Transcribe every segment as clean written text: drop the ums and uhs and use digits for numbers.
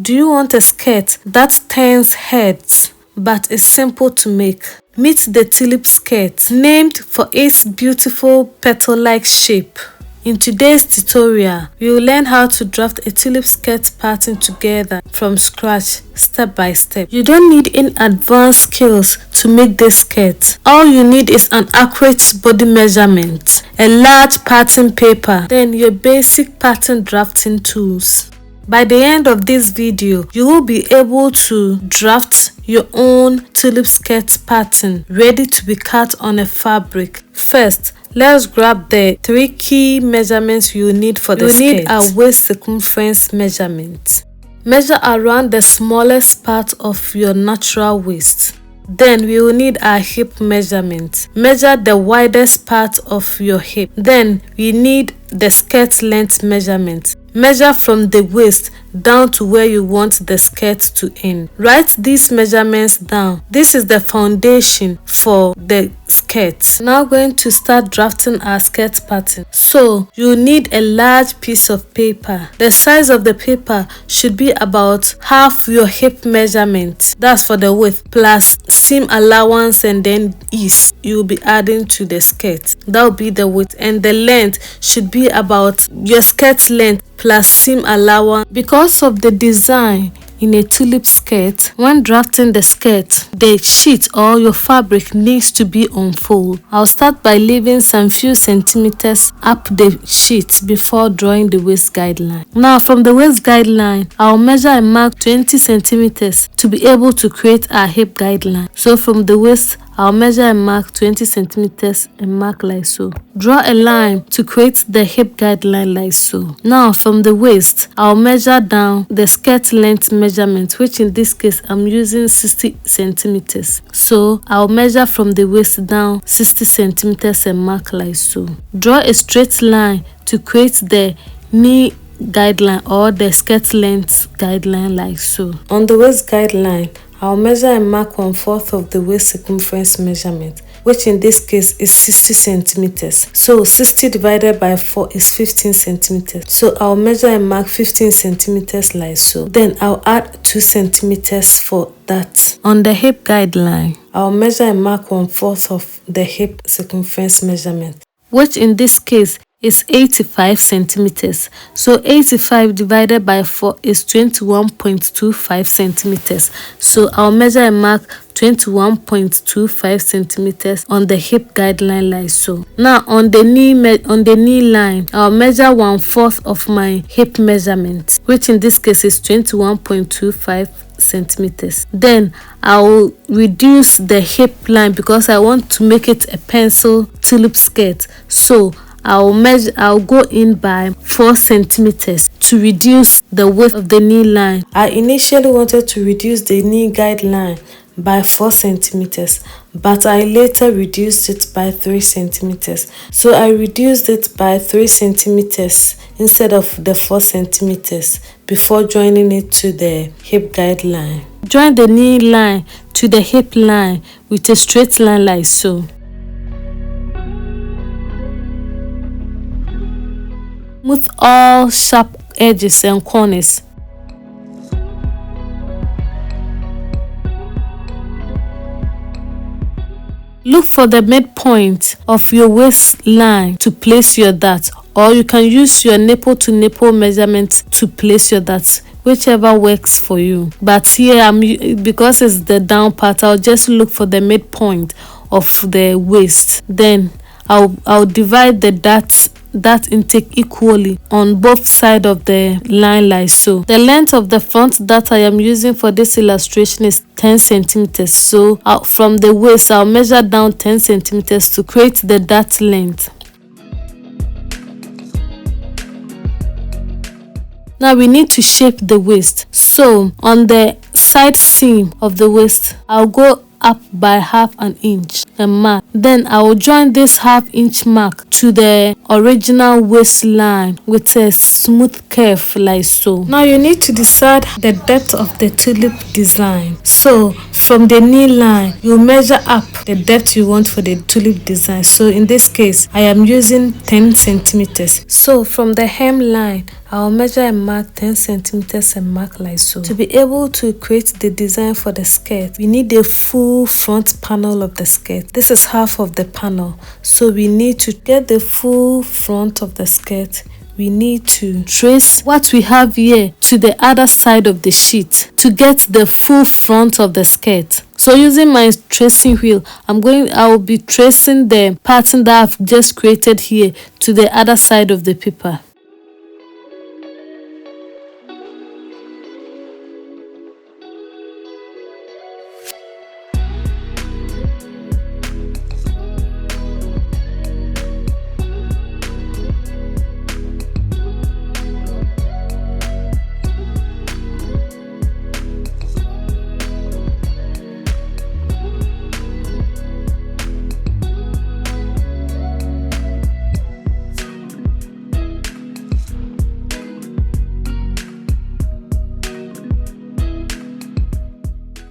Do you want a skirt that turns heads but is simple to make? Meet the tulip skirt, named for its beautiful petal-like shape. In today's tutorial, we will learn how to draft a tulip skirt pattern together from scratch, step by step. You don't need any advanced skills to make this skirt. All you need is an accurate body measurement, a large pattern paper, then your basic pattern drafting tools. By the end of this video, you will be able to draft your own tulip skirt pattern ready to be cut on a fabric. First, let's grab the 3 key measurements you need for the skirt. You need a waist circumference measurement. Measure around the smallest part of your natural waist. Then we will need our hip measurement. Measure the widest part of your hip. Then we need the skirt length measurement. Measure from the waist down to where you want the skirt to end. Write these measurements down. This is the foundation for the skirt. Now going to start drafting our skirt pattern. So you need a large piece of paper. The size of the paper should be about half your hip measurement. That's for the width, plus seam allowance and then ease you will be adding to the skirt. That will be the width, and the length should be about your skirt length plus seam allowance. Because of the design in a tulip skirt, when drafting the skirt, the sheet or your fabric needs to be on fold. I'll start by leaving some few centimeters up the sheet before drawing the waist guideline. Now from the waist guideline, I'll measure and mark 20 centimeters to be able to create our hip guideline. So from the waist, I'll measure and mark 20 centimeters and mark like so. Draw a line to create the hip guideline like so. Now from the waist, I'll measure down the skirt length measurement, which in this case I'm using 60 centimeters. So I'll measure from the waist down 60 centimeters and mark like so. Draw a straight line to create the knee guideline or the skirt length guideline like so. On the waist guideline, I'll measure and mark 1/4 of the waist circumference measurement, which in this case is 60 centimeters. So 60 divided by 4 is 15 centimeters. So I'll measure and mark 15 centimeters like so. Then I'll add 2 centimeters for that. On the hip guideline, I'll measure and mark 1/4 of the hip circumference measurement, which in this case is 85 centimeters. So 85 divided by 4 is 21.25 centimeters. So I'll measure and mark 21.25 centimeters on the hip guideline like so. Now on the knee line, I'll measure 1/4 of my hip measurement, which in this case is 21.25 centimeters. Then I'll reduce the hip line because I want to make it a pencil tulip skirt. So I'll go in by 4 centimeters to reduce the width of the knee line. I initially wanted to reduce the knee guideline by 4 centimeters, but I later reduced it by 3 centimeters. So I reduced it by 3 centimeters instead of the 4 centimeters before joining it to the hip guideline. Join the knee line to the hip line with a straight line like so. Smooth all sharp edges and corners. Look for the midpoint of your waistline to place your dart, or you can use your nipple to nipple measurement to place your dart, whichever works for you. But here because it's the down part, I'll just look for the midpoint of the waist. Then I'll divide the dart intake equally on both sides of the line like so. The length of the front dart I am using for this illustration is 10 centimeters. So from the waist, I'll measure down 10 centimeters to create the dart length. Now we need to shape the waist. So on the side seam of the waist, I'll go up by 1/2 inch and mark. Then I will join this 1/2 inch mark to the original waistline with a smooth curve like so. Now you need to decide the depth of the tulip design. So from the knee line, you measure up the depth you want for the tulip design. So in this case, I am using 10 centimeters. So from the hem line, I'll measure and mark 10 centimeters and mark like so. To be able to create the design for the skirt, we need the full front panel of the skirt. This is half of the panel. So we need to get the full front of the skirt. We need to trace what we have here to the other side of the sheet to get the full front of the skirt. So using my tracing wheel, I will be tracing the pattern that I've just created here to the other side of the paper.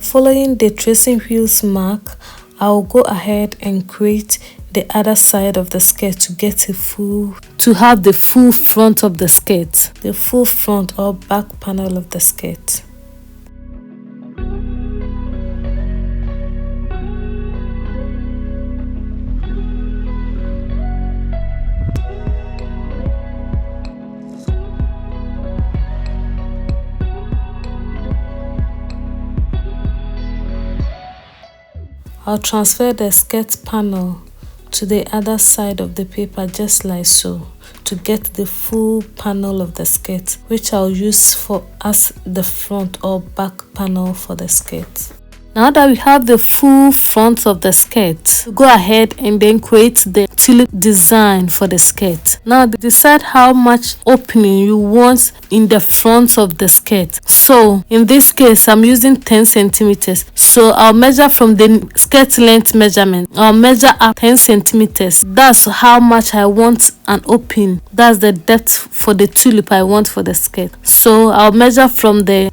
Following the tracing wheels mark, I'll go ahead and create the other side of the skirt to have the full front of the skirt, the full front or back panel of the skirt. I'll transfer the skirt panel to the other side of the paper just like so to get the full panel of the skirt, which I'll use as the front or back panel for the skirt. Now that we have the full front of the skirt, go ahead and then create the tulip design for the skirt. Now decide how much opening you want in the front of the skirt. So in this case, I'm using 10 centimeters. So I'll measure from the skirt length measurement. I'll measure up 10 centimeters. That's how much I want an opening. That's the depth for the tulip I want for the skirt. So I'll measure from the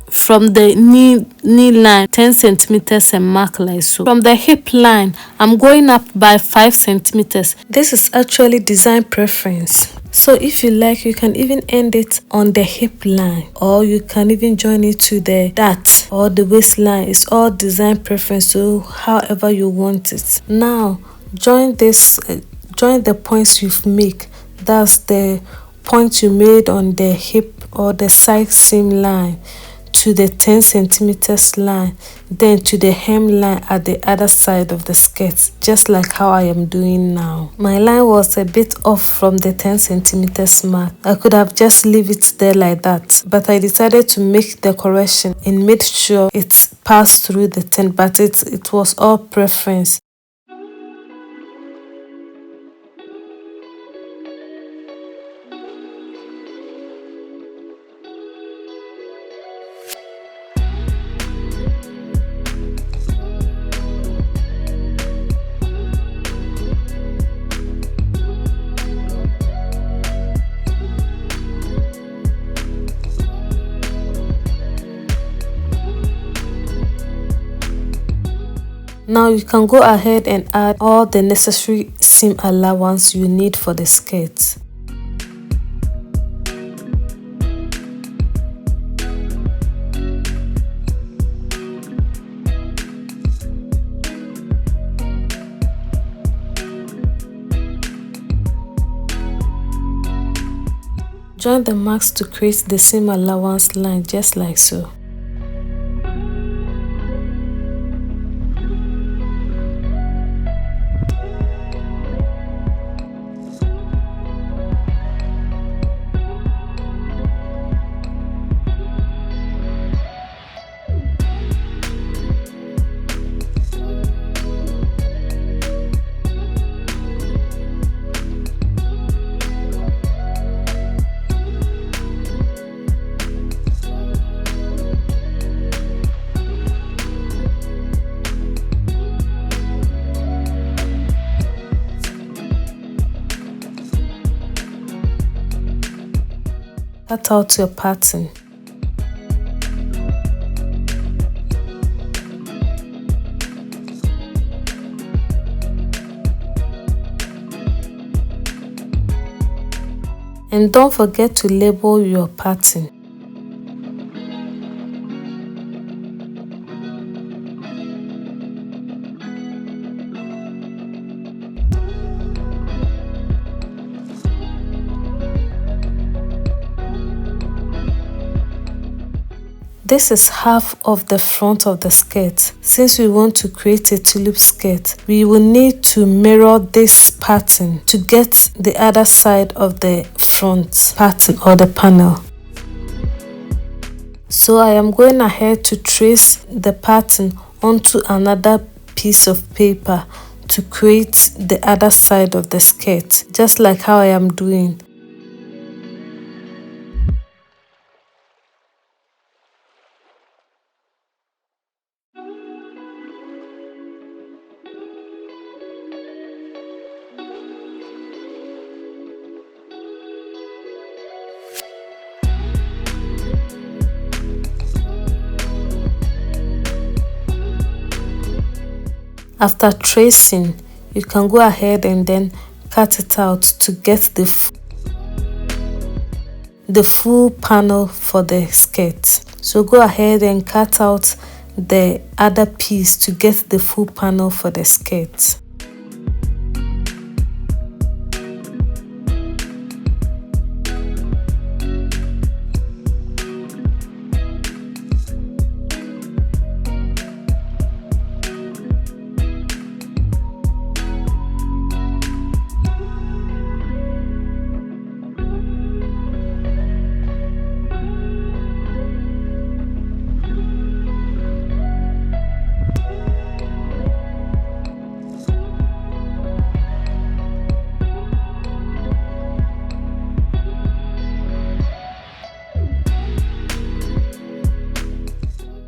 knee line 10 centimeters and mark like so. From the hip line, I'm going up by 5 centimeters. This is actually design preference. So if you like, you can even end it on the hip line, or you can even join it to the dart or the waistline. It's all design preference, so however you want it. Now join the points you've made. That's the point you made on the hip or the side seam line to the 10 centimeters line, then to the hem line at the other side of the skirt, just like how I am doing now. My line was a bit off from the 10 centimeters mark. I could have just leave it there like that, but I decided to make the correction and made sure it passed through the 10, but it was all preference. Now you can go ahead and add all the necessary seam allowance you need for the skirt. Join the marks to create the seam allowance line just like so. Cut out your pattern. And don't forget to label your pattern. This is half of the front of the skirt. Since we want to create a tulip skirt, we will need to mirror this pattern to get the other side of the front pattern or the panel. So I am going ahead to trace the pattern onto another piece of paper to create the other side of the skirt, just like how I am doing. After tracing, you can go ahead and then cut it out to get the full panel for the skirt. So go ahead and cut out the other piece to get the full panel for the skirt.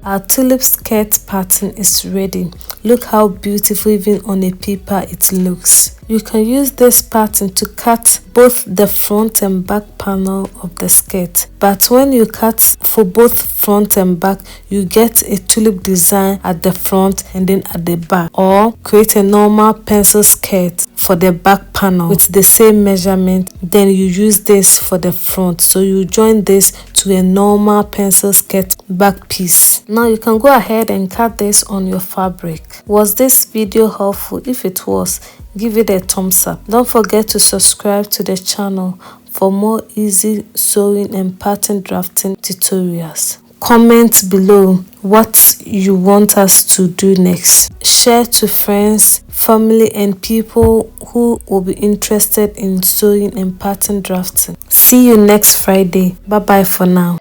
Our tulip skirt pattern is ready. Look how beautiful even on a paper it looks. You can use this pattern to cut both the front and back panel of the skirt. But when you cut for both front and back, you get a tulip design at the front and then at the back. Or create a normal pencil skirt for the back panel with the same measurement, then you use this for the front. So you join this to a normal pencil skirt back piece. Now you can go ahead and cut this on your fabric. Was this video helpful? If it was, give it a thumbs up. Don't forget to subscribe to the channel for more easy sewing and pattern drafting tutorials. Comment below what you want us to do next. Share to friends, family and people who will be interested in sewing and pattern drafting. See you next Friday. Bye bye for now.